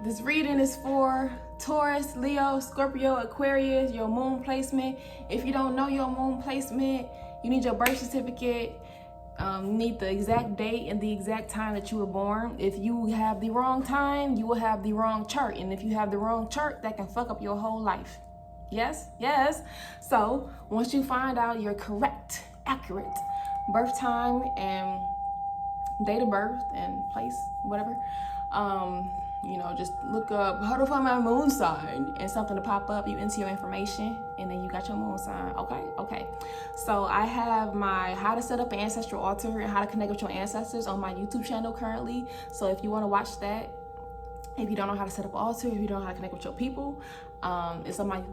This reading is for Taurus, Leo, Scorpio, Aquarius, your moon placement. If you don't know your moon placement, you need your birth certificate. You need the exact date and the exact time that you were born. If you have the wrong time, you will have the wrong chart. And if you have the wrong chart, that can fuck up your whole life. Yes, yes. So once you find out your correct, accurate birth time and date of birth and place, whatever, you know, just look up how to find my moon sign and something to pop up. You enter your information and then you got your moon sign. Okay. So I have my how to set up an ancestral altar and how to connect with your ancestors on my YouTube channel currently. So if you want to watch that, if you don't know how to set up an altar, if you don't know how to connect with your people, it's on my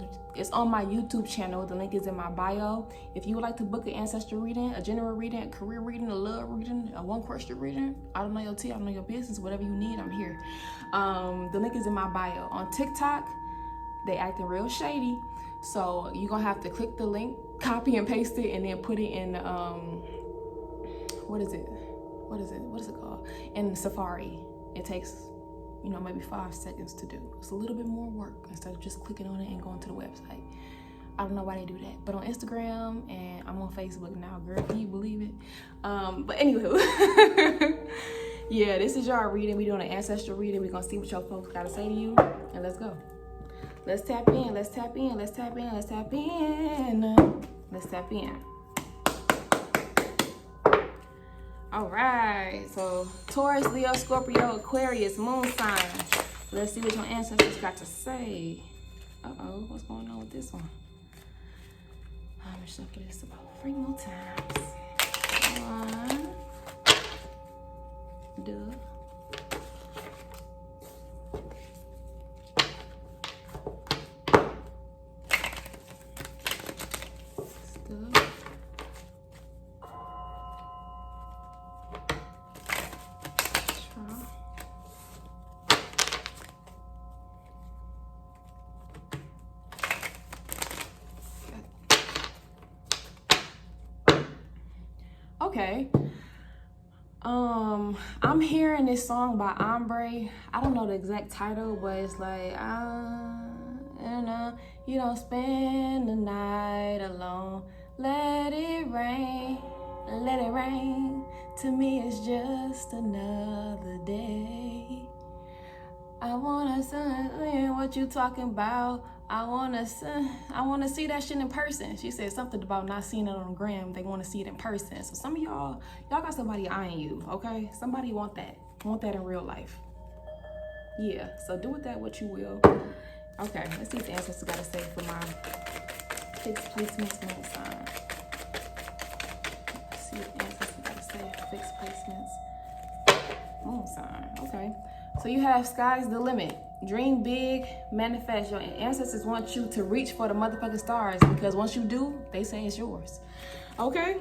YouTube channel. The link is in my bio. If you would like to book an ancestral reading, a general reading, a career reading, a love reading, a one-question reading, I don't know your tea, I don't know your business, whatever you need, I'm here. The link is in my bio. On TikTok, they acting real shady, so you're gonna have to click the link, copy and paste it, and then put it in what is it called, in Safari. It takes, you know, maybe 5 seconds to do. It's a little bit more work instead of just clicking on it and going to the website. I don't know why they do that. But on Instagram, and I'm on Facebook now, girl, can you believe it? But anywho, yeah, this is y'all reading. We doing an ancestral reading. We're gonna see what y'all folks gotta say to you, and let's go. Let's tap in, let's tap in, let's tap in, let's tap in. Let's tap in. All right, so Taurus, Leo, Scorpio, Aquarius, moon sign. Let's see what your ancestors got to say. Uh-oh, what's going on with this one? I'm just gonna get this about 3 more times. 1, 2. Okay. I'm hearing this song by Ombre. I don't know the exact title, but it's like, you don't spend the night alone. Let it rain, let it rain. To me, it's just another day. I wanna see what you talking about. I wanna see that shit in person. She said something about not seeing it on the gram. They wanna see it in person. So some of y'all got somebody eyeing you, okay? Somebody want that in real life. Yeah, so do with that what you will. Okay, let's see what the ancestors gotta say for my fixed placements moon sign. Let's see what the ancestors gotta say for fixed placements moon sign. Okay. So you have sky's the limit. Dream big, manifest. Your ancestors want you to reach for the motherfucking stars, because once you do, they say it's yours. Okay?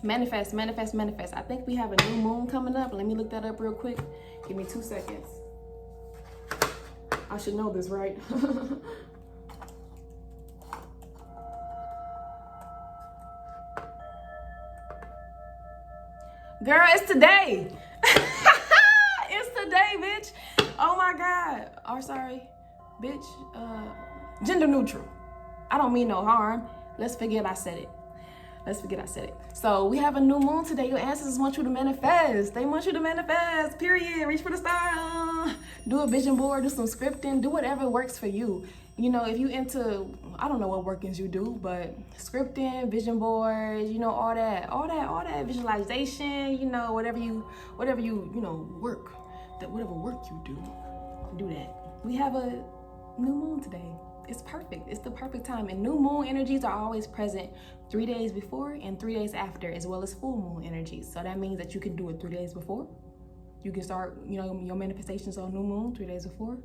Manifest, manifest, manifest. I think we have a new moon coming up. Let me look that up real quick. Give me 2 seconds. I should know this, right? Girl, it's today. Today, bitch. Oh my God. Or sorry, bitch. Gender neutral. I don't mean no harm. Let's forget I said it. So we have a new moon today. Your ancestors want you to manifest. They want you to manifest, period. Reach for the star. Do a vision board, do some scripting, do whatever works for you. You know, if you into, I don't know what workings you do, but scripting, vision boards, you know, all that visualization, you know, whatever you work. Whatever work you do that. We have a new moon today. It's perfect. It's the perfect time. And new moon energies are always present 3 days before and 3 days after, as well as full moon energies. So that means that you can do it 3 days before. You can start, you know, your manifestations on new moon 3 days before.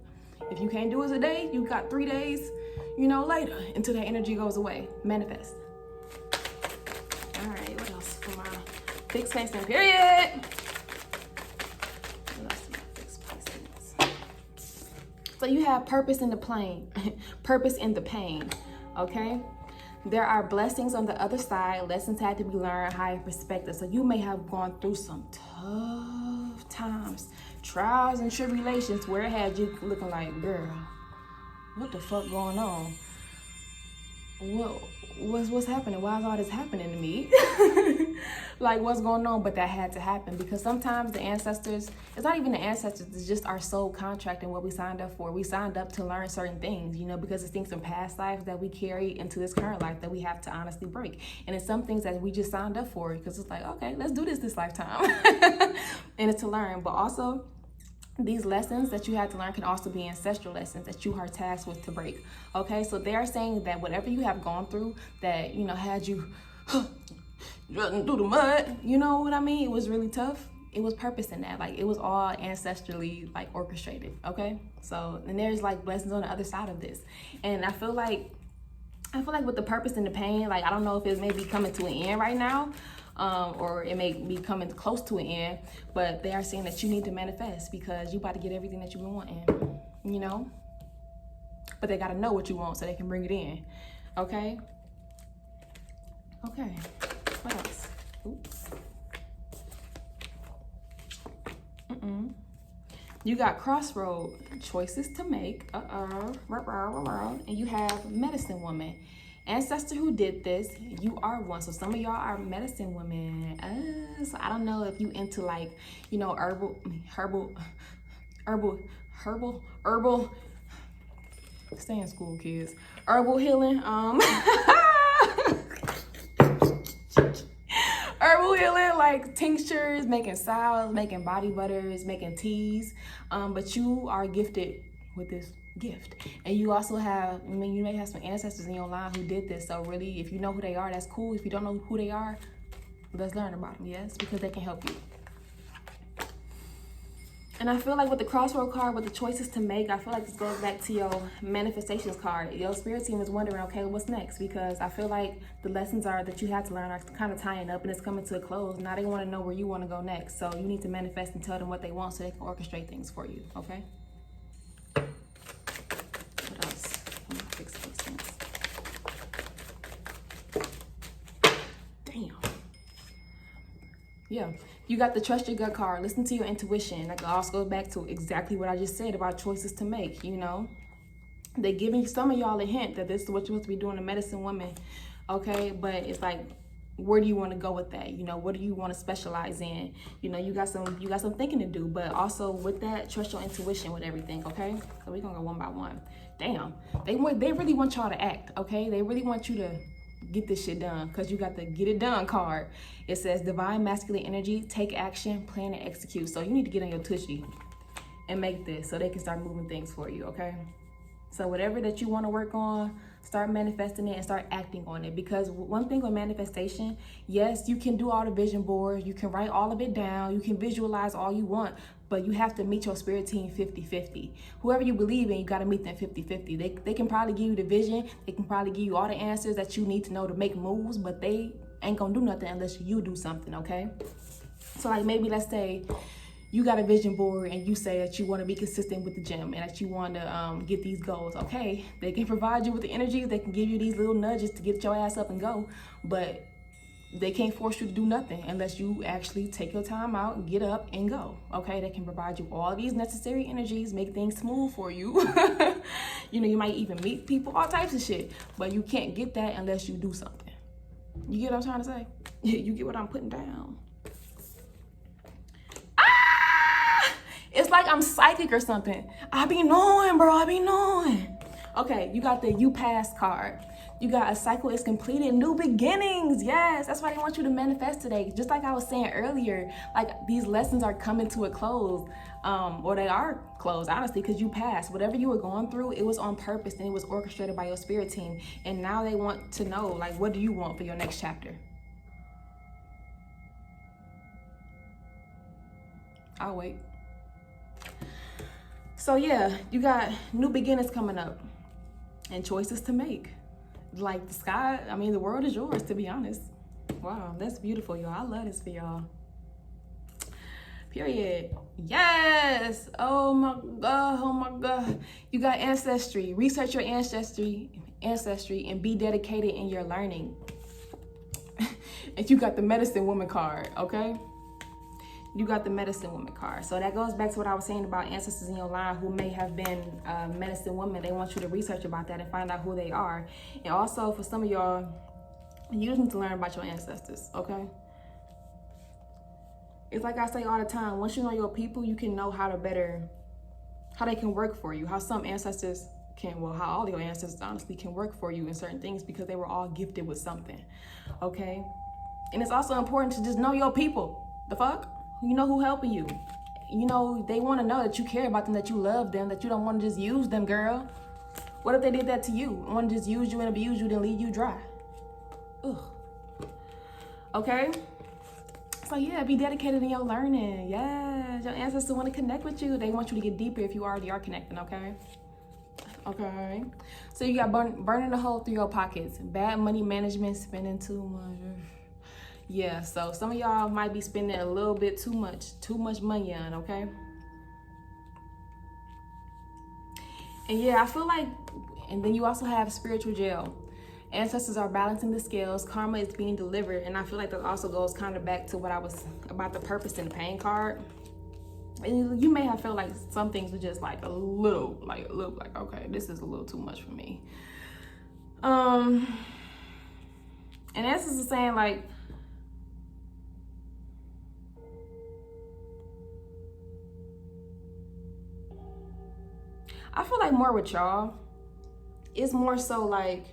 If you can't do it today, you got 3 days, you know, later until that energy goes away. Manifest. All right, what else for my fixed placement period? So you have purpose in the pain, purpose in the pain, okay? There are blessings on the other side. Lessons had to be learned, higher perspective. So you may have gone through some tough times trials and tribulations where it had you looking like, girl, what the fuck going on? What's happening? Why is all this happening to me? Like, what's going on? But that had to happen, because sometimes the ancestors, it's not even the ancestors, it's just our soul contract and what we signed up for. We signed up to learn certain things, you know, because it's things from past lives that we carry into this current life that we have to honestly break. And it's some things that we just signed up for because it's like, okay, let's do this lifetime. And it's to learn. But also, these lessons that you had to learn can also be ancestral lessons that you are tasked with to break. Okay, so they are saying that whatever you have gone through that, you know, had you running through the mud, you know what I mean? It was really tough. It was purpose in that. Like, it was all ancestrally, like, orchestrated. Okay, so, and there's like blessings on the other side of this. And I feel like with the purpose and the pain, like, I don't know if it may be coming to an end right now, or it may be coming close to an end, but they are saying that you need to manifest because you about to get everything that you've been wanting, you know? But they got to know what you want so they can bring it in, okay? Okay, what else? Oops. You got crossroad choices to make, and you have medicine woman. Ancestor who did this, you are one. So some of y'all are medicine women. So I don't know if you into, like, you know, herbal. Stay in school, kids. Herbal healing. Herbal healing, like tinctures, making salves, making body butters, making teas. But you are gifted with this gift, and you also have, I mean, you may have some ancestors in your line who did this. So really, if you know who they are, that's cool. If you don't know who they are, let's learn about them. Yes, because they can help you. And I feel like with the crossroad card, with the choices to make, I feel like this goes back to your manifestations card. Your spirit team is wondering, okay, what's next? Because I feel like the lessons that you had to learn are kind of tying up, and it's coming to a close. Now they want to know where you want to go next. So you need to manifest and tell them what they want so they can orchestrate things for you. Okay. Damn. Yeah, you got the trust your gut card. Listen to your intuition. That also goes back to exactly what I just said about choices to make. You know, they're giving some of y'all a hint that this is what you're supposed to be doing, a medicine woman. Okay, but it's like, where do you want to go with that? You know, what do you want to specialize in? You know, you got some thinking to do, but also with that, trust your intuition with everything. Okay, so we're gonna go one by one. Damn, they really want y'all to act. Okay, they really want you to get this shit done, because you got the get it done card. It says divine masculine energy, take action, plan and execute. So you need to get on your tushy and make this so they can start moving things for you. Okay, so whatever that you want to work on, start manifesting it and start acting on it. Because one thing with manifestation, yes, you can do all the vision boards, you can write all of it down, you can visualize all you want, but you have to meet your spirit team 50-50. Whoever you believe in, you got to meet them 50-50. They can probably give you the vision, they can probably give you all the answers that you need to know to make moves, but they ain't gonna do nothing unless you do something. Okay, so like, maybe let's say you got a vision board and you say that you want to be consistent with the gym and that you want to get these goals. Okay, they can provide you with the energy, they can give you these little nudges to get your ass up and go, but they can't force you to do nothing unless you actually take your time out and get up and go. Okay, they can provide you all these necessary energies, make things smooth for you. You know, you might even meet people, all types of shit, but you can't get that unless you do something. You get what I'm trying to say? You get what I'm putting down? It's like I'm psychic or something. I be knowing, bro. I be knowing. Okay, you got the you passed card. You got a cycle is completed, new beginnings. Yes, that's why they want you to manifest today. Just like I was saying earlier, like these lessons are coming to a close, or they are closed, honestly, because you passed. Whatever you were going through, it was on purpose and it was orchestrated by your spirit team. And now they want to know, like, what do you want for your next chapter? I'll wait. So yeah, you got new beginnings coming up and choices to make. Like the sky, I mean, the world is yours, to be honest. Wow, that's beautiful, y'all. I love this for y'all. Period. Yes. Oh my God. Oh my God. You got ancestry. Research your ancestry, and be dedicated in your learning. And you got the medicine woman card, okay? you got the medicine woman card. So that goes back to what I was saying about ancestors in your line who may have been medicine women. They want you to research about that and find out who they are. And also for some of y'all, you just need to learn about your ancestors, okay? It's like I say all the time, once you know your people, you can know how they can work for you. How some ancestors can, well, how all your ancestors honestly can work for you in certain things because they were all gifted with something, okay? And it's also important to just know your people. The fuck? You know who helping you. You know, they want to know that you care about them, that you love them, that you don't want to just use them, girl. What if they did that to you? Want to just use you and abuse you, then leave you dry? Ugh. Okay? So yeah, be dedicated in your learning. Yeah, your ancestors want to connect with you. They want you to get deeper if you already are connecting, okay? Okay. So you got burning a hole through your pockets. Bad money management, spending too much. Yeah, so some of y'all might be spending a little bit too much money on, okay? And yeah, I feel like, and then you also have spiritual jail. Ancestors are balancing the scales, karma is being delivered, and I feel like that also goes kind of back to what I was about the purpose and pain card. And you may have felt like some things were just like a little like, okay, this is a little too much for me. And ancestors are saying like, I feel like more with y'all, it's more so like,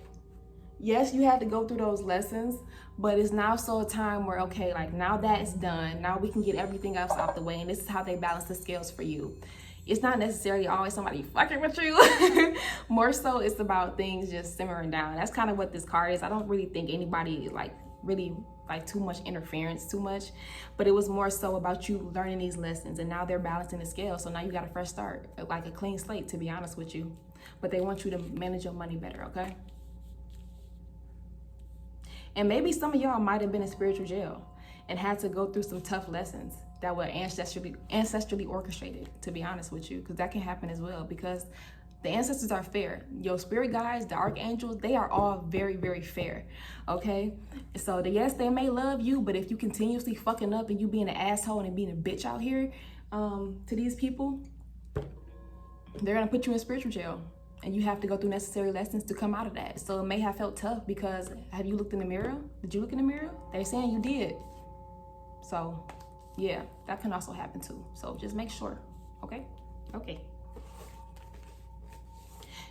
yes, you had to go through those lessons, but it's now so a time where, okay, like now that it's done, now we can get everything else out the way, and this is how they balance the scales for you. It's not necessarily always somebody fucking with you. More so it's about things just simmering down. That's kind of what this card is. I don't really think anybody like really like too much interference, but it was more so about you learning these lessons, and now they're balancing the scale. So now you got a fresh start, like a clean slate, to be honest with you. But they want you to manage your money better, okay? And maybe some of y'all might have been in spiritual jail and had to go through some tough lessons that were ancestrally orchestrated, to be honest with you, because that can happen as well, because the ancestors are fair. Your spirit guides, the archangels, they are all very, very fair, okay? So yes, they may love you, but if you continuously fucking up and you being an asshole and being a bitch out here to these people, they're gonna put you in spiritual jail. And you have to go through necessary lessons to come out of that. So it may have felt tough because, have you looked in the mirror? Did you look in the mirror? They're saying you did. So yeah, that can also happen too. So just make sure, okay? Okay.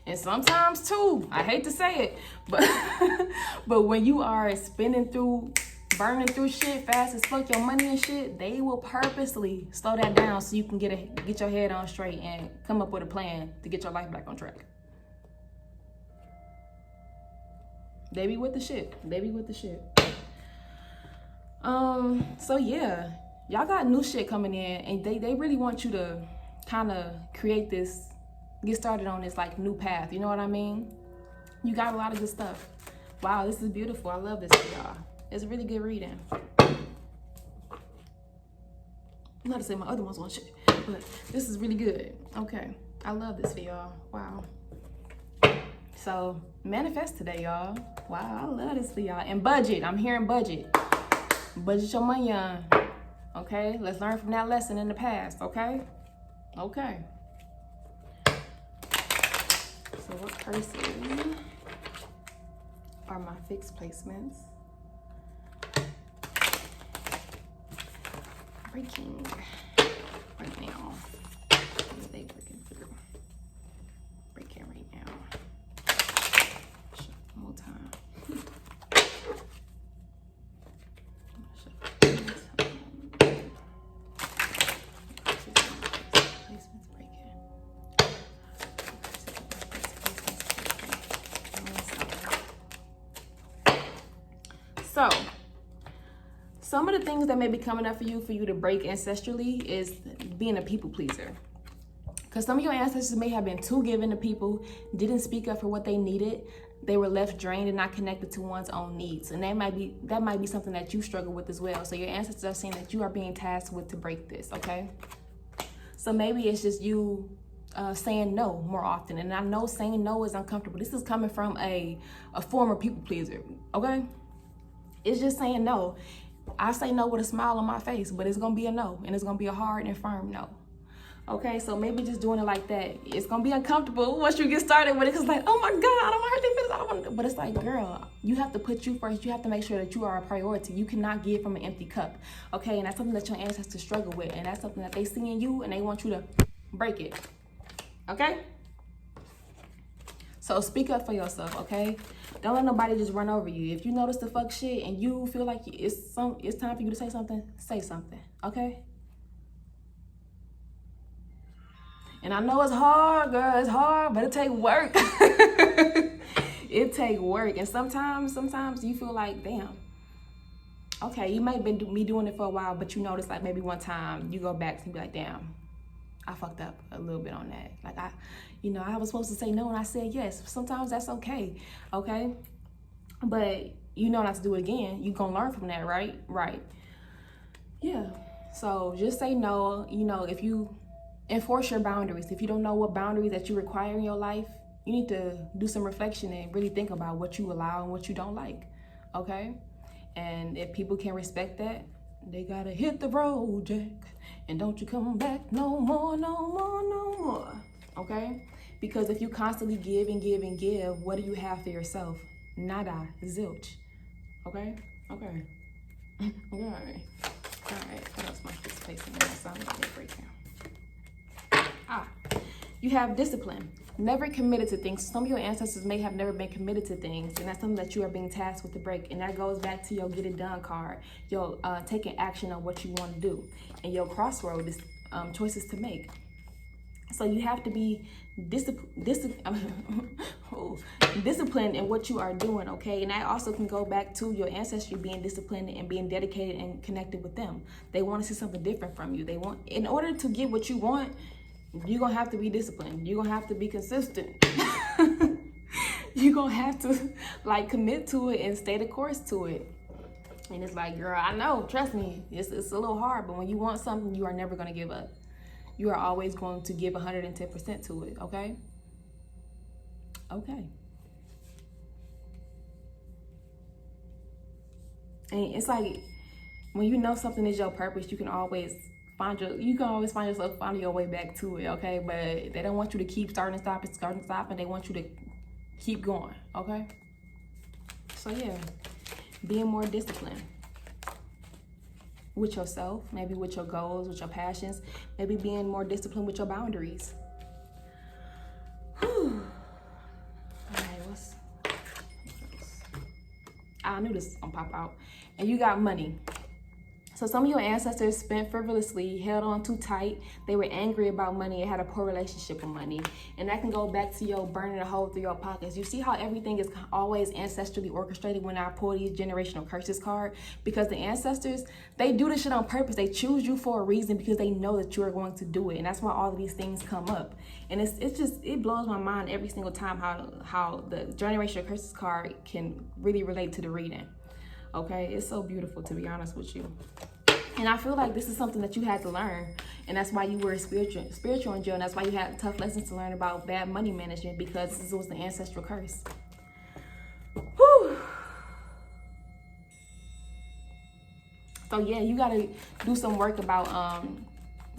And sometimes too, I hate to say it, but when you are burning through shit fast as fuck, your money and shit, they will purposely slow that down so you can get your head on straight and come up with a plan to get your life back on track. They be with the shit. So yeah, y'all got new shit coming in, and they really want you to kind of get started on this like new path. You know what I mean? You got a lot of good stuff. Wow, this is beautiful. I love this for y'all. It's a really good reading. I'm not to say my other ones want shit, but this is really good. Okay, I love this for y'all. Wow. So manifest today, y'all. Wow, I love this for y'all. And budget. I'm hearing budget. Budget your money on. Okay, let's learn from that lesson in the past. Okay. Okay. So what person are my fixed placements? Breaking right now. What are they breaking through? Breaking right now. One more time. So, some of the things that may be coming up for you to break ancestrally is being a people pleaser. Because some of your ancestors may have been too giving to people, didn't speak up for what they needed. They were left drained and not connected to one's own needs. And that might be something that you struggle with as well. So your ancestors are saying that you are being tasked with to break this, okay? So maybe it's just you saying no more often. And I know saying no is uncomfortable. This is coming from a former people pleaser, okay? It's just saying no. I say no with a smile on my face, but it's gonna be a no, and it's gonna be a hard and firm no. Okay, so maybe just doing it like that. It's gonna be uncomfortable once you get started with it, because like, oh my God, I don't want to hurt their feelings. I don't want. But it's like, girl, you have to put you first. You have to make sure that you are a priority. You cannot give from an empty cup. Okay, and that's something that your ancestors struggle with, and that's something that they see in you, and they want you to break it. Okay. So speak up for yourself, okay? Don't let nobody just run over you. If you notice the fuck shit and you feel like it's time for you to say something, okay? And I know it's hard, girl, it's hard, but it take work. It take work. And sometimes you feel like, damn, okay, you might have been doing it for a while, but you notice like maybe one time you go back and be like, damn, I fucked up a little bit on that. Like I was supposed to say no and I said yes. Sometimes that's okay, okay? But you know not to do it again. You're gonna learn from that, right? Right. Yeah. So just say no. You know, if you enforce your boundaries, if you don't know what boundaries that you require in your life, you need to do some reflection and really think about what you allow and what you don't like, okay? And if people can respect that, they gotta hit the road, Jack. And don't you come back no more, no more, no more. Okay? Because if you constantly give and give and give, what do you have for yourself? Nada, zilch. Okay? Okay. Okay. All right. What else might this place in there? So I'm gonna get break now. You have discipline. Never committed to things. Some of your ancestors may have never been committed to things, and that's something that you are being tasked with to break. And that goes back to your get it done card, your taking action on what you want to do, and your crossroad choices to make. So you have to be disciplined in what you are doing, okay? And that also can go back to your ancestry being disciplined and being dedicated and connected with them. They want to see something different from you. They want, in order to get what you want, you're gonna have to be disciplined. You're gonna have to be consistent. You're gonna have to like commit to it and stay the course to it. And it's like, girl, I know, trust me, it's a little hard, but when you want something, you are never gonna give up. You are always going to give 110% to it, okay? Okay. And it's like, when you know something is your purpose, you can always find yourself finding your way back to it, okay? But they don't want you to keep starting and stop, and they want you to keep going, okay? So yeah, being more disciplined with yourself, maybe with your goals, with your passions, maybe being more disciplined with your boundaries. Whew. All right, what's I knew this was gonna pop out. And you got money. So some of your ancestors spent frivolously, held on too tight. They were angry about money and had a poor relationship with money. And that can go back to your burning a hole through your pockets. You see how everything is always ancestrally orchestrated when I pull these generational curses card? Because the ancestors, they do this shit on purpose. They choose you for a reason because they know that you are going to do it. And that's why all of these things come up. And it blows my mind every single time how the generational curses card can really relate to the reading. Okay, it's so beautiful, to be honest with you. And I feel like this is something that you had to learn, and that's why you were spiritual in jail, and that's why you had tough lessons to learn about bad money management, because this was the ancestral curse. Whew. So yeah, you gotta do some work about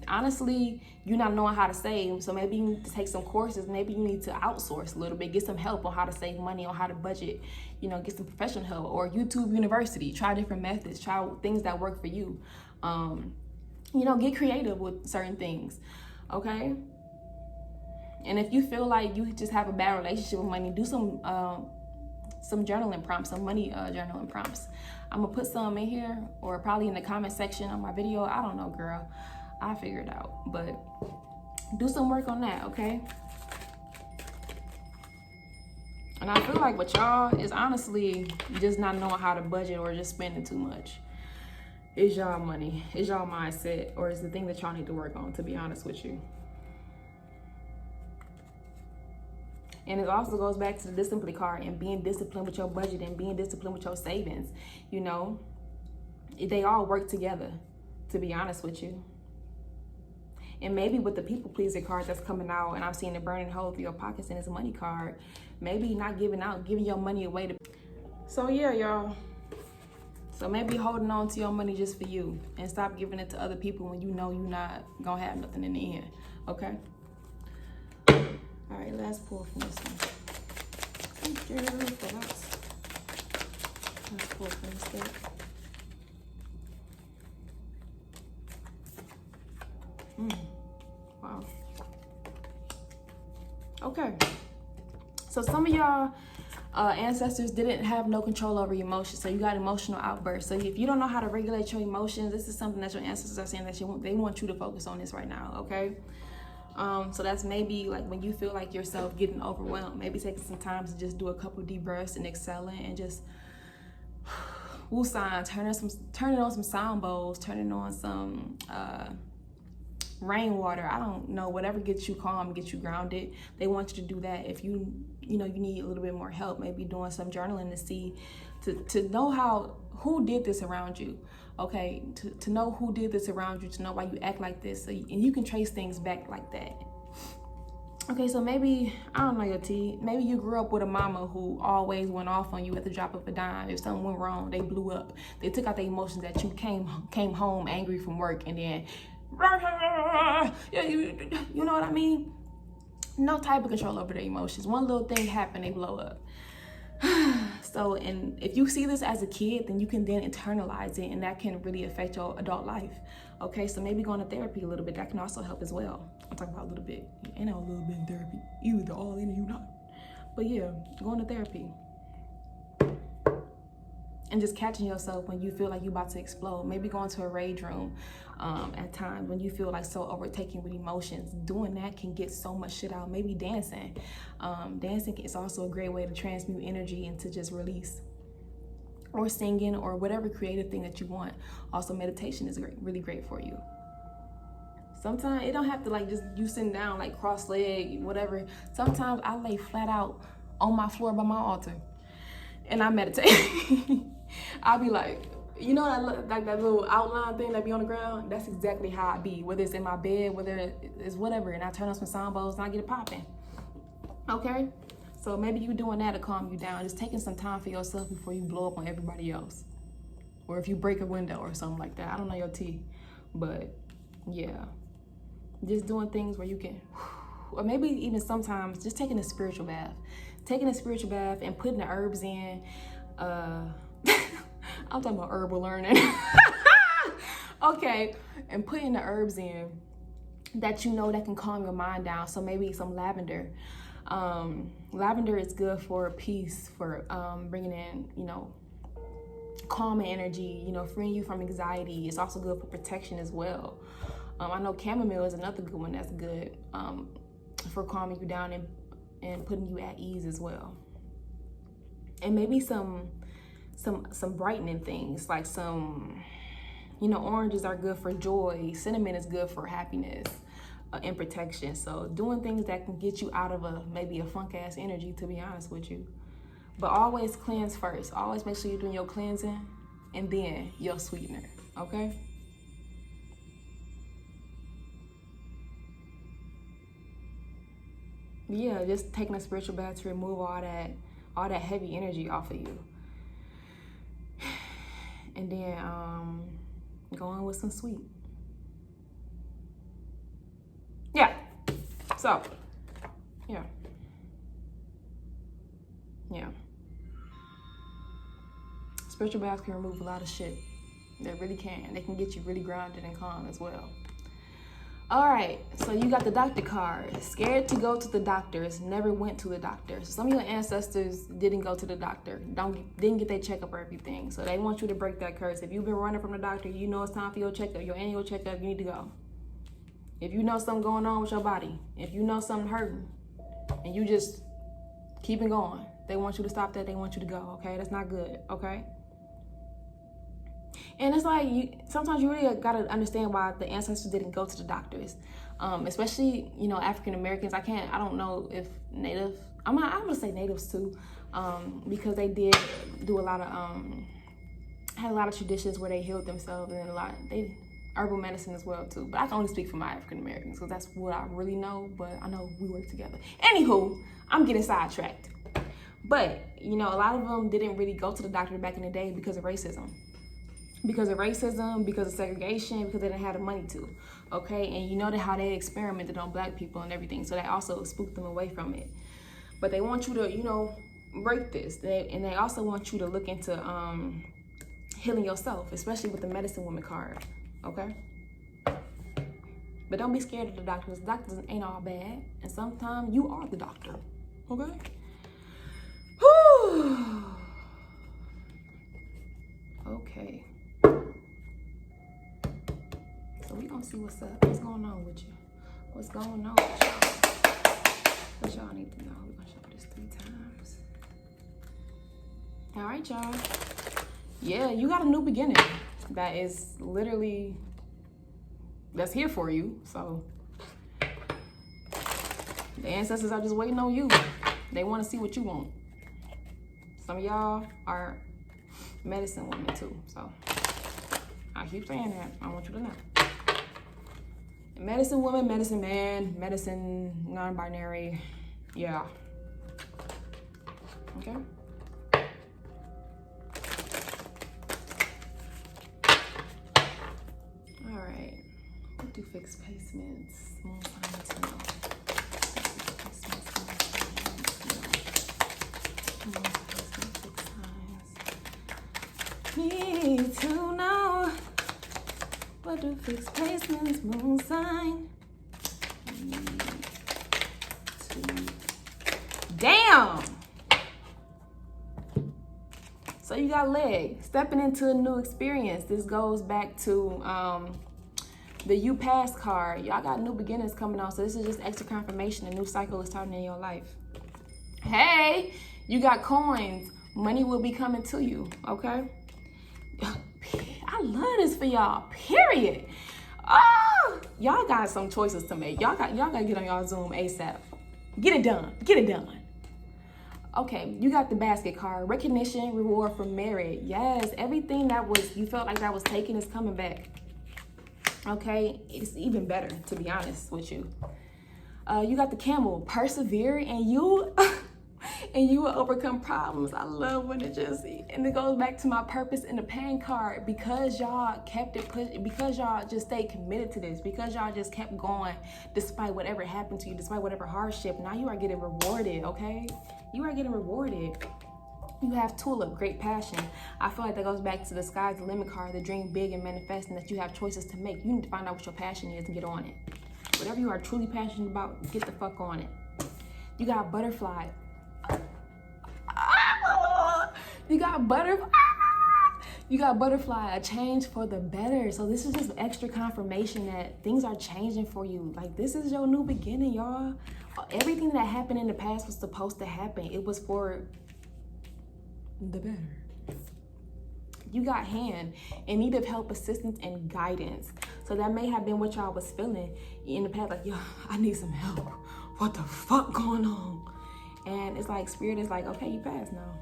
honestly, you're not knowing how to save. So maybe you need to take some courses. Maybe you need to outsource a little bit, get some help on how to save money, on how to budget, you know, get some professional help, or YouTube University, try different methods, try things that work for you. You know, get creative with certain things, okay? And if you feel like you just have a bad relationship with money, do some journaling prompts, some money journaling prompts. I'm gonna put some in here, or probably in the comment section on my video. I don't know, girl. I'll figure it out, but do some work on that, okay? And I feel like what y'all is honestly just not knowing how to budget or just spending too much. Is y'all money, is y'all mindset, or is the thing that y'all need to work on, to be honest with you. And it also goes back to the discipline card and being disciplined with your budget and being disciplined with your savings. You know, they all work together, to be honest with you. And maybe with the people pleaser card that's coming out, and I'm seeing the burning hole through your pockets and it's a money card, maybe not giving your money away to. So yeah, y'all, So maybe holding on to your money just for you and stop giving it to other people when you know you're not gonna have nothing in the end, okay? All right, last pull from this one. Thank you for that. Last pull from this deck. Wow. Okay. So some of y'all ancestors didn't have no control over emotions, so you got emotional outbursts. So if you don't know how to regulate your emotions, this is something that your ancestors are saying that they want you to focus on this right now, okay? So that's maybe like when you feel like yourself getting overwhelmed, maybe taking some time to just do a couple deep breaths and exhaling and just woosah, turning on some sound bowls, turning on some rainwater. I don't know, whatever gets you calm, gets you grounded. They want you to do that. If you need a little bit more help, maybe doing some journaling to see, to know who did this around you, okay? To know who did this around you, to know why you act like this, and you can trace things back like that. Okay, so maybe, I don't know your T, maybe you grew up with a mama who always went off on you at the drop of a dime. If something went wrong, they blew up. They took out the emotions that you came home angry from work and then, you know what I mean? No type of control over their emotions. One little thing happened, they blow up. So, and if you see this as a kid, then you can then internalize it, and that can really affect your adult life. Okay, so maybe going to therapy a little bit, that can also help as well. I'm talking about a little bit. Ain't no a little bit in therapy. You either all in or you not. But yeah, going to therapy. And just catching yourself when you feel like you're about to explode. Maybe going to a rage room at times when you feel like so overtaken with emotions. Doing that can get so much shit out. Maybe dancing. Dancing is also a great way to transmute energy and to just release. Or singing or whatever creative thing that you want. Also, meditation is really great for you. Sometimes it don't have to like just you sitting down like cross-legged, whatever. Sometimes I lay flat out on my floor by my altar and I meditate. I'll be like, you know that little outline thing that be on the ground? That's exactly how I be. Whether it's in my bed, whether it's whatever, and I turn on some sound bowls and I get it popping. Okay? So maybe you doing that to calm you down. Just taking some time for yourself before you blow up on everybody else. Or if you break a window or something like that. I don't know your tea. But yeah. Just doing things where you can, or maybe even sometimes just taking a spiritual bath. Taking a spiritual bath and putting the herbs in. I'm talking about herbal learning. Okay, and putting the herbs in that you know that can calm your mind down. So maybe some lavender. Lavender is good for peace, for bringing in, calming energy, freeing you from anxiety. It's also good for protection as well. I know chamomile is another good one that's good for calming you down and putting you at ease as well. And maybe some brightening things, like some, oranges are good for joy. Cinnamon is good for happiness and protection. So doing things that can get you out of maybe a funk ass energy, to be honest with you. But always cleanse first. Always make sure you're doing your cleansing and then your sweetener, okay? Yeah, just taking a spiritual bath to remove all that heavy energy off of you. And then going with some sweet. Yeah. So, yeah. Yeah. Spiritual baths can remove a lot of shit. They really can. They can get you really grounded and calm as well. All right, so you got the doctor card. Scared to go to the doctors, never went to the doctor. So some of your ancestors didn't go to the doctor, didn't get their checkup or everything. So they want you to break that curse. If you've been running from the doctor, you know it's time for your checkup, your annual checkup, you need to go. If you know something going on with your body, if you know something hurting, and you just keeping going, they want you to stop that, they want you to go, okay? That's not good, okay? And it's like, sometimes you really gotta understand why the ancestors didn't go to the doctors. Especially, African Americans. I don't know if Native, I'm gonna say Natives too, because they did do had a lot of traditions where they healed themselves, and herbal medicine as well too. But I can only speak for my African Americans, because that's what I really know, but I know we work together. Anywho, I'm getting sidetracked. But, a lot of them didn't really go to the doctor back in the day because of racism. because of racism, because of segregation, because they didn't have the money to, okay? And you know how they experimented on black people and everything, so that also spooked them away from it. But they want you to, you know, break this. And they also want you to look into healing yourself, especially with the medicine woman card, okay? But don't be scared of the doctors. The doctors ain't all bad, and sometimes you are the doctor, okay? Whew. Okay. So we gonna see what's up. What's going on with you? What's going on with y'all? What y'all need to know? We're gonna show this 3 times. All right, y'all. Yeah, you got a new beginning that is literally, that's here for you. So the ancestors are just waiting on you. They want to see what you want. Some of y'all are medicine women too. So I keep saying that. I want you to know. Medicine woman, medicine man, medicine non-binary. Yeah. Okay. All right. What do fixed placements? Need to know. What do fixed placements, moon sign? Damn! So you got leg. Stepping into a new experience. This goes back to the You Past card. Y'all got new beginnings coming on. So this is just extra confirmation. A new cycle is starting in your life. Hey, you got coins. Money will be coming to you, okay? I love this for y'all, period. Oh, y'all got some choices to make. Y'all got to get on y'all Zoom ASAP. Get it done. Get it done. Okay, you got the basket card. Recognition, reward for merit. Yes, everything that was, you felt like that was taken is coming back. Okay, it's even better, to be honest with you. You got the camel. Persevere, and you and you will overcome problems. I love when it just, and it goes back to my purpose in the pain card, because y'all kept it pushing, because y'all just stayed committed to this, because y'all just kept going despite whatever happened to you, despite whatever hardship. Now you are getting rewarded, okay? You are getting rewarded. You have tulip, great passion. I feel like that goes back to the sky's the limit card, the dream big and manifesting, that you have choices to make. You need to find out what your passion is and get on it. Whatever you are truly passionate about, get the fuck on it. You got butterfly. You got butterfly. You got butterfly, a change for the better. So this is just extra confirmation that things are changing for you. Like, this is your new beginning, y'all. Everything that happened in the past was supposed to happen. It was for the better. You got hand, in need of help, assistance, and guidance. So that may have been what y'all was feeling in the past. Like, yo, I need some help. What the fuck going on? And it's like, spirit is like, okay, you passed now.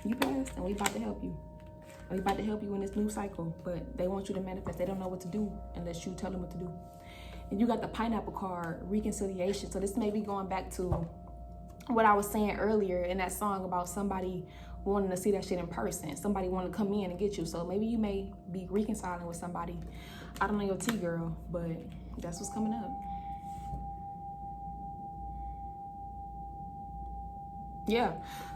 You passed, and we about to help you. We about to help you in this new cycle, but they want you to manifest. They don't know what to do unless you tell them what to do. And you got the pineapple card, reconciliation. So this may be going back to what I was saying earlier in that song about somebody wanting to see that shit in person. Somebody wanting to come in and get you. So maybe you may be reconciling with somebody. I don't know your tea, girl, but that's what's coming up. Yeah,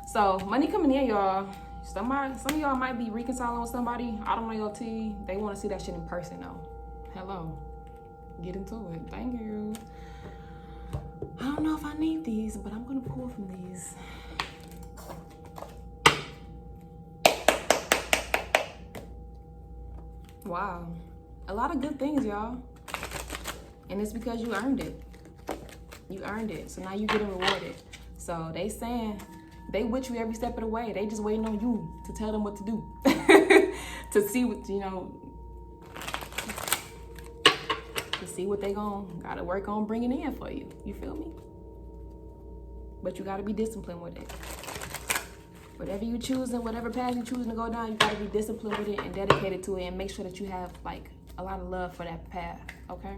so money coming in, y'all. Some of y'all might be reconciling with somebody. I don't know your tea. They want to see that shit in person though. Hello, get into it. Thank you. I don't know if I need these, but I'm gonna pull from these. Wow, a lot of good things, y'all. And it's because you earned it. You earned it, so now you're getting rewarded. So they saying they with you every step of the way. They just waiting on you to tell them what to do. To see what, you know, to see what they gotta work on bringing in for you. You feel me? But you gotta be disciplined with it. Whatever you choosing, whatever path you choosing to go down, you gotta be disciplined with it and dedicated to it, and make sure that you have like a lot of love for that path, okay?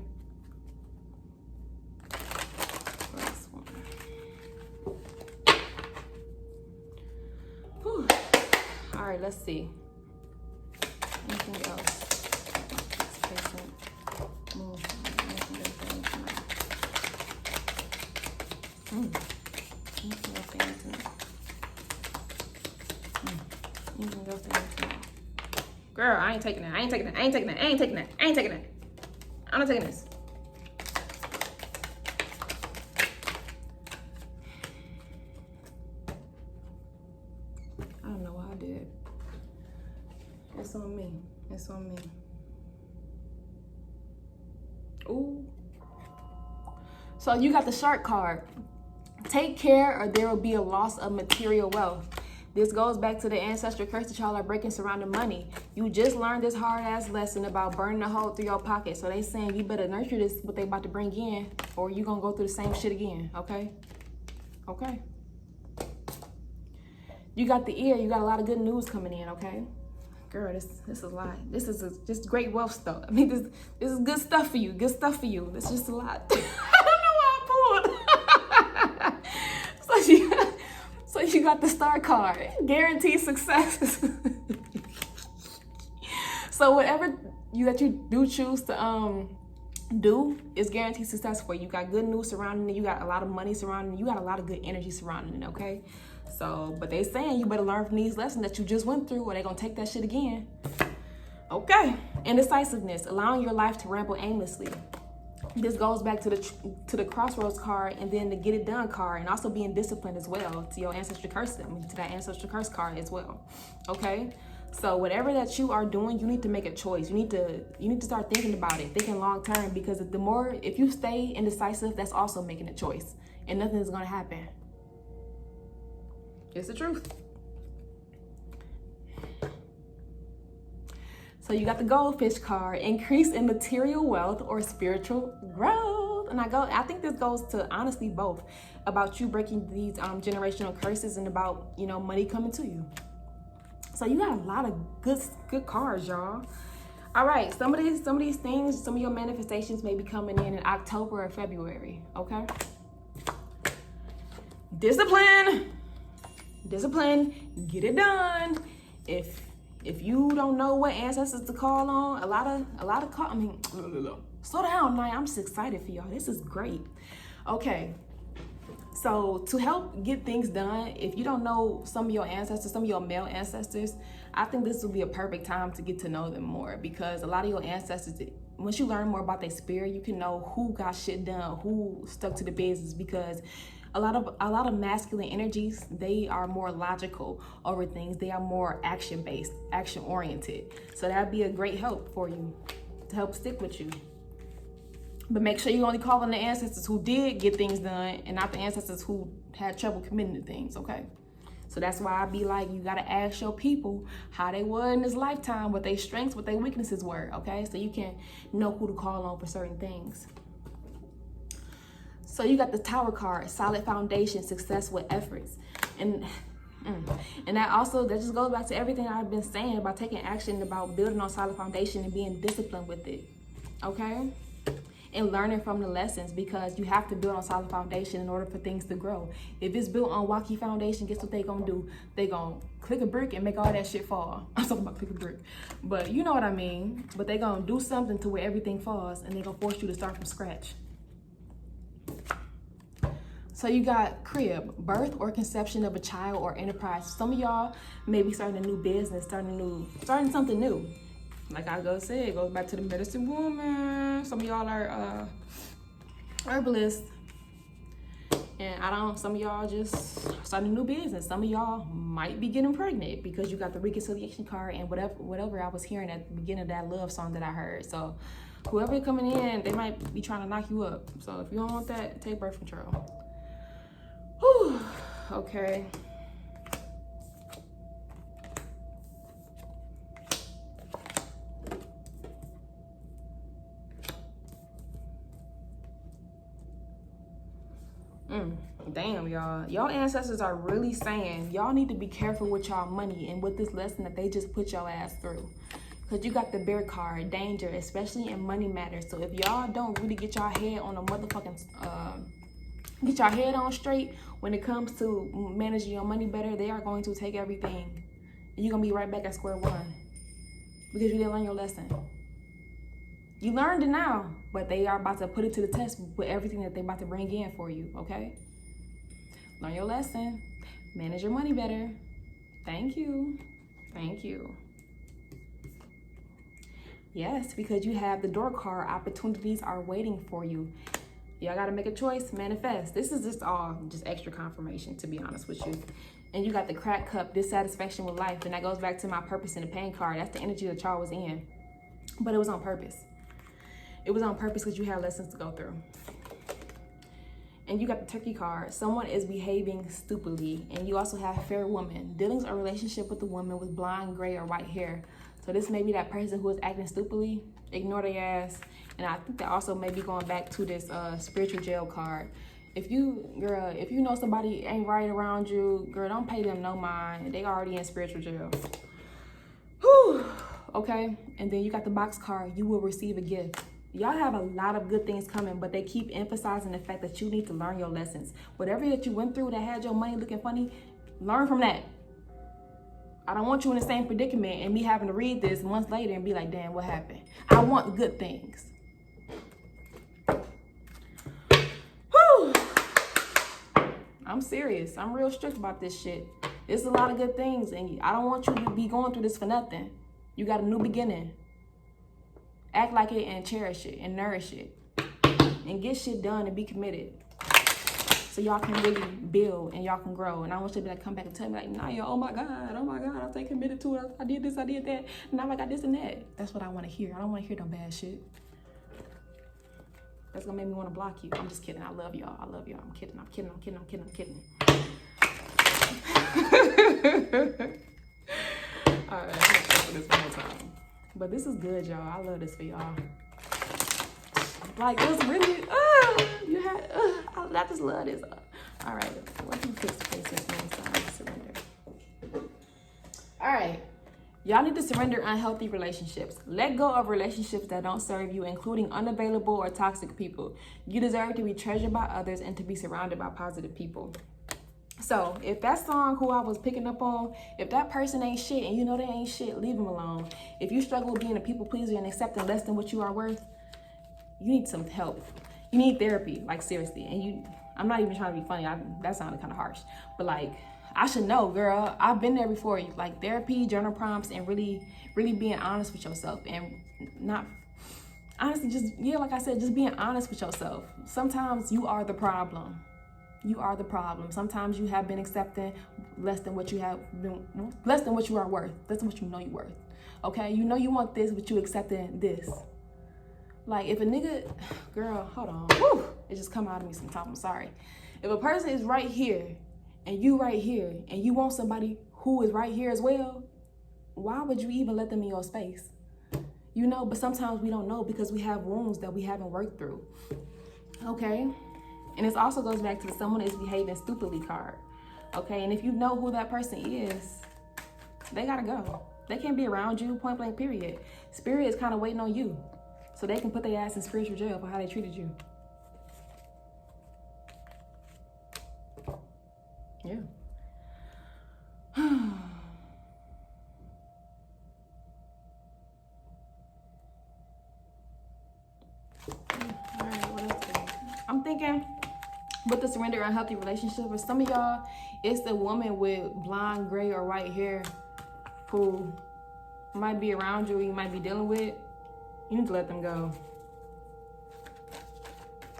All right, let's see. stand tonight. You can go stand tonight. Girl, I ain't taking that. I ain't taking that. I ain't taking that. I ain't taking that. I ain't taking that. I'm not taking this. I don't know why I did it. It's on me. It's on me. Ooh. So you got the shark card. Take care or there will be a loss of material wealth. This goes back to the ancestral curse that y'all are breaking surrounding money. You just learned this hard ass lesson about burning a hole through your pocket. So they saying you better nurture this, what they about to bring in, or you gonna go through the same shit again, okay? Okay. You got the ear, you got a lot of good news coming in, okay? Girl, this is a lot. This is just great wealth stuff. I mean, this is good stuff for you. Good stuff for you. It's just a lot. I don't know why I pulled. So you got the star card. Guaranteed success. So whatever that you do choose to do is guaranteed success for you. You got good news surrounding it. You got a lot of money surrounding it. You got a lot of good energy surrounding it, okay? So, but they saying you better learn from these lessons that you just went through, or they gonna take that shit again. Okay. Indecisiveness, allowing your life to ramble aimlessly. This goes back to the crossroads card, and then the get it done card, and also being disciplined as well to your ancestral curse, to that ancestral curse card as well. Okay. So whatever that you are doing, you need to make a choice. You need to start thinking about it, thinking long term, because if you stay indecisive, that's also making a choice, and nothing is gonna happen. It's the truth. So you got the goldfish card, increase in material wealth or spiritual growth. And I think this goes to honestly both, about you breaking these generational curses and about, money coming to you. So you got a lot of good cards, y'all. All right, some of these things, some of your manifestations may be coming in October or February, okay? Discipline, get it done. If you don't know what ancestors to call on, a lot of slow down, Naya. I'm just excited for y'all. This is great. Okay. So to help get things done, if you don't know some of your ancestors, some of your male ancestors, I think this would be a perfect time to get to know them more, because a lot of your ancestors, once you learn more about their spirit, you can know who got shit done, who stuck to the business, because a lot of masculine energies, they are more logical over things. They are more action-based, action-oriented. So that'd be a great help for you, to help stick with you. But make sure you only call on the ancestors who did get things done, and not the ancestors who had trouble committing to things, okay? So that's why I be like, you gotta ask your people how they were in this lifetime, what their strengths, what their weaknesses were, okay? So you can know who to call on for certain things. So you got the Tower card, solid foundation, success with efforts. And that just goes back to everything I've been saying about taking action, about building on solid foundation and being disciplined with it, okay? And learning from the lessons, because you have to build on solid foundation in order for things to grow. If it's built on rocky foundation, guess what they gonna do? They gonna click a brick and make all that shit fall. I'm talking about click a brick, but you know what I mean. But they gonna do something to where everything falls, and they gonna force you to start from scratch. So you got crib, birth or conception of a child or enterprise. Some of y'all may be starting a new business, starting something new. Like I said, it goes back to the medicine woman. Some of y'all are herbalists. And some of y'all just starting a new business. Some of y'all might be getting pregnant because you got the reconciliation card and whatever I was hearing at the beginning of that love song that I heard. So whoever coming in, they might be trying to knock you up. So if you don't want that, take birth control. Whew. Okay. Damn, y'all. Y'all ancestors are really saying y'all need to be careful with y'all money and with this lesson that they just put your ass through. Because you got the bear card, danger, especially in money matters. So if y'all don't really get y'all head on a motherfucking, get y'all head on straight when it comes to managing your money better, they are going to take everything. And you're going to be right back at square one. Because you didn't learn your lesson. You learned it now, but they are about to put it to the test with everything that they're about to bring in for you, okay? Learn your lesson. Manage your money better. Thank you. Thank you. Yes, because you have the door card. Opportunities are waiting for you. Y'all got to make a choice. Manifest. This is just extra confirmation, to be honest with you. And you got the crack cup, dissatisfaction with life. And that goes back to my purpose in the pain card. That's the energy that y'all was in. But it was on purpose. It was on purpose because you had lessons to go through. And you got the turkey card. Someone is behaving stupidly. And you also have fair woman. Dealings or relationship with a woman with blonde, gray, or white hair. So this may be that person who is acting stupidly. Ignore their ass. And I think that also may be going back to this spiritual jail card. If you know somebody ain't right around you, girl, don't pay them no mind. They already in spiritual jail. Whew. Okay? And then you got the box card. You will receive a gift. Y'all have a lot of good things coming, but they keep emphasizing the fact that you need to learn your lessons. Whatever that you went through that had your money looking funny, learn from that. I don't want you in the same predicament and me having to read this months later and be like, damn, what happened? I want good things. Whew. I'm serious. I'm real strict about this shit. There's a lot of good things, and I don't want you to be going through this for nothing. You got a new beginning. Act like it and cherish it and nourish it. And get shit done and be committed. So y'all can really build and y'all can grow. And I want you to be like, come back and tell me like, nah, yo, oh my God, I stay committed to it. I did this, I did that. Now I got this and that. That's what I want to hear. I don't want to hear no bad shit. That's gonna make me want to block you. I'm just kidding. I love y'all. I love y'all. I'm kidding. I'm kidding. I'm kidding. I'm kidding. I'm kidding. All right, I'm gonna for this one more time. But this is good, y'all. I love this for y'all. Like, it was really, I just love this. All right, what do you fix the place that's surrender? All right, y'all need to surrender unhealthy relationships. Let go of relationships that don't serve you, including unavailable or toxic people. You deserve to be treasured by others and to be surrounded by positive people. So if that song who I was picking up on, if that person ain't shit and you know they ain't shit, leave them alone. If you struggle with being a people pleaser and accepting less than what you are worth, you need some help. You need therapy, like seriously. And I'm not even trying to be funny. That sounded kind of harsh, but like, I should know, girl. I've been there before. Like therapy, journal prompts, and really being honest with yourself, and not honestly, like I said, just being honest with yourself. Sometimes you are the problem. You are the problem. Sometimes you have been accepting less than what you are worth. Less than what you know you're worth. Okay, you know you want this, but you accepting this. Like if a nigga, girl, hold on. Woo, it just come out of me sometimes. I'm sorry. If a person is right here and you right here and you want somebody who is right here as well, why would you even let them in your space? You know, but sometimes we don't know because we have wounds that we haven't worked through. Okay. And this also goes back to the someone is behaving stupidly card. Okay, and if you know who that person is, they gotta go. They can't be around you, point blank, period. Spirit is kind of waiting on you so they can put their ass in spiritual jail for how they treated you. Yeah. All right, what else? I'm thinking with the surrender unhealthy relationship, for some of y'all, it's the woman with blonde, gray, or white hair who might be around you, you might be dealing with. You need to let them go.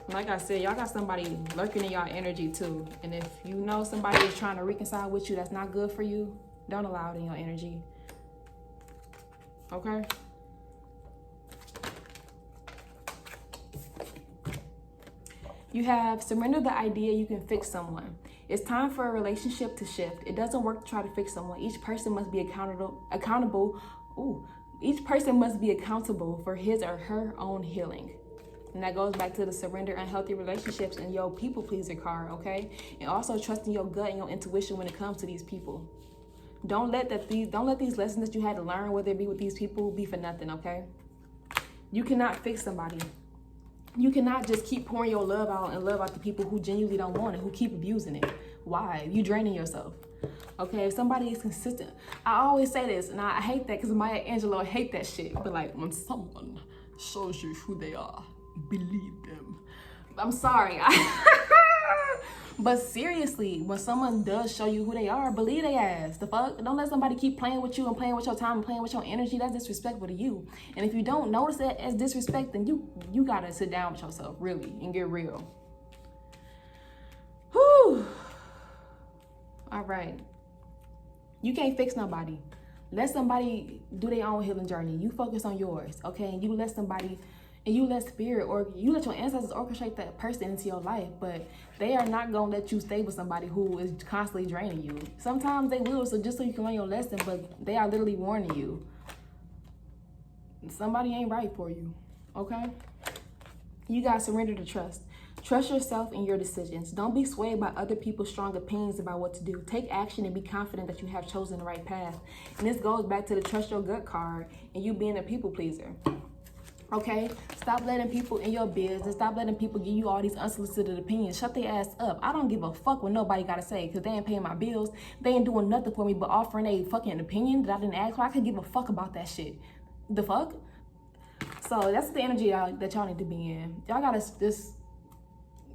Like I said, y'all got somebody lurking in y'all energy too. And if you know somebody is trying to reconcile with you that's not good for you, don't allow it in your energy. Okay? You have surrender the idea you can fix someone. It's time for a relationship to shift. It doesn't work to try to fix someone. Each person must be accountable. Each person must be accountable for his or her own healing. And that goes back to the surrender unhealthy relationships and your people pleaser card, okay? And also trusting your gut and your intuition when it comes to these people. Don't let these lessons that you had to learn, whether it be with these people, be for nothing, okay? You cannot fix somebody. You cannot just keep pouring your love out and love out to people who genuinely don't want it, who keep abusing it. Why? You draining yourself. Okay, if somebody is consistent, I always say this, and I hate that because Maya Angelou hate that shit. But like, when someone shows you who they are, believe them. I'm sorry. But seriously, when someone does show you who they are, believe they ass. The fuck? Don't let somebody keep playing with you and playing with your time and playing with your energy. That's disrespectful to you. And if you don't notice that as disrespect, then you gotta sit down with yourself, really, and get real. Whew. All right. You can't fix nobody. Let somebody do their own healing journey. You focus on yours, okay? And you let somebody, and you let spirit, or you let your ancestors orchestrate that person into your life, but they are not gonna let you stay with somebody who is constantly draining you. Sometimes they will, so just so you can learn your lesson, but they are literally warning you. Somebody ain't right for you, okay? You gotta surrender to trust. Trust yourself and your decisions. Don't be swayed by other people's strong opinions about what to do. Take action and be confident that you have chosen the right path. And this goes back to the trust your gut card and you being a people pleaser. Okay? Stop letting people in your business. Stop letting people give you all these unsolicited opinions. Shut their ass up. I don't give a fuck what nobody gotta say because they ain't paying my bills. They ain't doing nothing for me but offering a fucking opinion that I didn't ask for. I could give a fuck about that shit. The fuck? So that's the energy that y'all need to be in. Y'all gotta just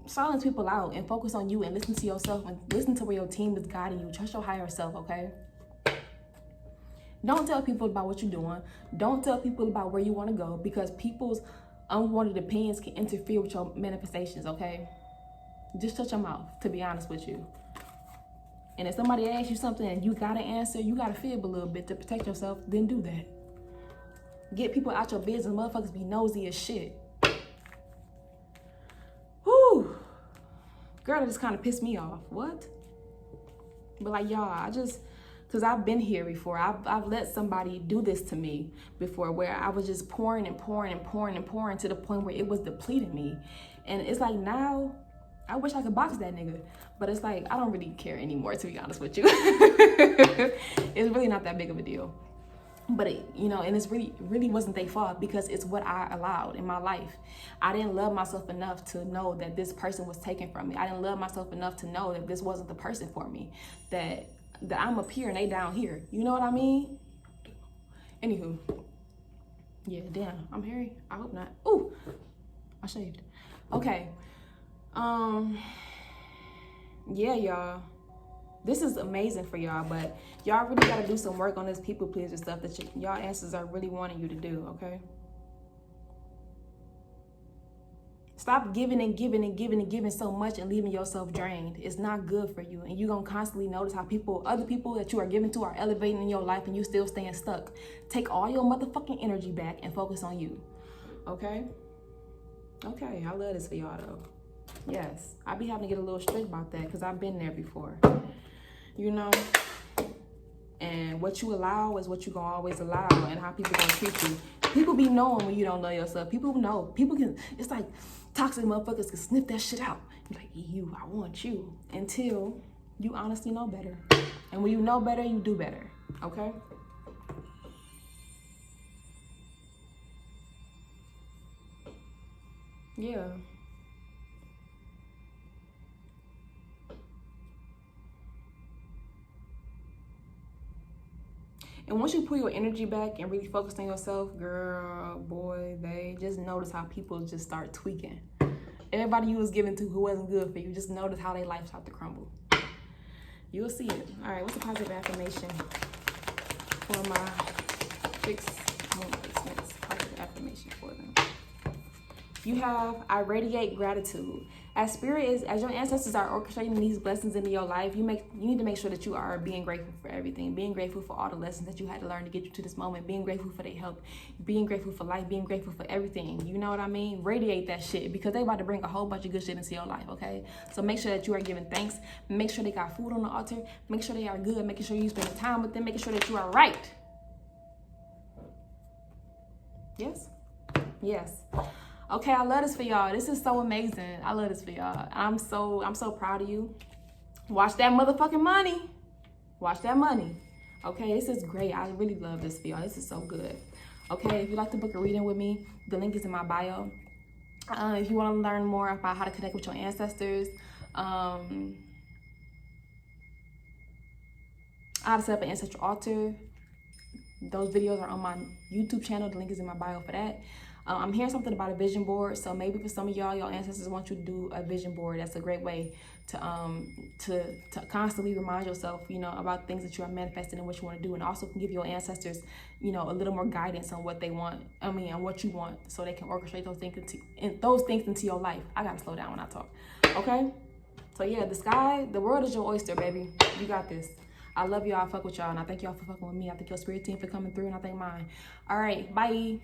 silence people out and focus on you and listen to yourself and listen to where your team is guiding you. Trust your higher self, okay? Don't tell people about what you're doing. Don't tell people about where you want to go because people's unwanted opinions can interfere with your manifestations, okay? Just shut your mouth, to be honest with you. And if somebody asks you something and you gotta answer, you gotta fib a little bit to protect yourself, then do that. Get people out your business. Motherfuckers be nosy as shit. Whew. Girl, that just kind of pissed me off. What? But like, y'all, because I've been here before. I've let somebody do this to me before where I was just pouring and pouring and pouring and pouring to the point where it was depleting me. And it's like now, I wish I could box that nigga. But it's like, I don't really care anymore, to be honest with you. It's really not that big of a deal. But it, and it's really wasn't their fault because it's what I allowed in my life. I didn't love myself enough to know that this person was taken from me. I didn't love myself enough to know that this wasn't the person for me. That I'm up here and they down here. You know what I mean? Anywho. Yeah, damn. I'm hairy. I hope not. Ooh, I shaved. Okay. Yeah, y'all. This is amazing for y'all, but y'all really got to do some work on this people pleaser stuff that y'all ancestors are really wanting you to do, okay? Stop giving and giving and giving and giving so much and leaving yourself drained. It's not good for you. And you're going to constantly notice how other people that you are giving to are elevating in your life and you still staying stuck. Take all your motherfucking energy back and focus on you, okay? Okay, I love this for y'all, though. Yes, I be having to get a little strict about that because I've been there before. And what you allow is what you gonna always allow, and how people gonna treat you. People be knowing when you don't know yourself. People know. People can, it's like toxic motherfuckers can sniff that shit out. You're like, I want you. Until you honestly know better. And when you know better, you do better, okay? Yeah. And once you pull your energy back and really focus on yourself, girl, boy, they just notice how people just start tweaking. Everybody you was giving to who wasn't good for you, just notice how their life start to crumble. You'll see it. All right, what's a positive affirmation for my fixed moon placements? Positive affirmation for them. You have, I radiate gratitude. As your ancestors are orchestrating these blessings into your life, you need to make sure that you are being grateful for everything, being grateful for all the lessons that you had to learn to get you to this moment, being grateful for their help, being grateful for life, being grateful for everything. You know what I mean? Radiate that shit because they about to bring a whole bunch of good shit into your life, okay? So make sure that you are giving thanks. Make sure they got food on the altar. Make sure they are good. Making sure you spend time with them. Making sure that you are right. Yes? Yes. Okay, I love this for y'all. This is so amazing. I love this for y'all. I'm so proud of you. Watch that motherfucking money. Watch that money. Okay, this is great. I really love this for y'all. This is so good. Okay, if you'd like to book a reading with me, the link is in my bio. If you want to learn more about how to connect with your ancestors, how to set up an ancestral altar, those videos are on my YouTube channel. The link is in my bio for that. I'm hearing something about a vision board. So maybe for some of y'all, your ancestors want you to do a vision board. That's a great way to constantly remind yourself, you know, about things that you are manifesting and what you want to do, and also can give your ancestors, you know, a little more guidance on what they want. On what you want, so they can orchestrate those things into your life. I gotta slow down when I talk. Okay. So yeah, the world is your oyster, baby. You got this. I love y'all. I fuck with y'all, and I thank y'all for fucking with me. I thank your spirit team for coming through, and I thank mine. All right, bye.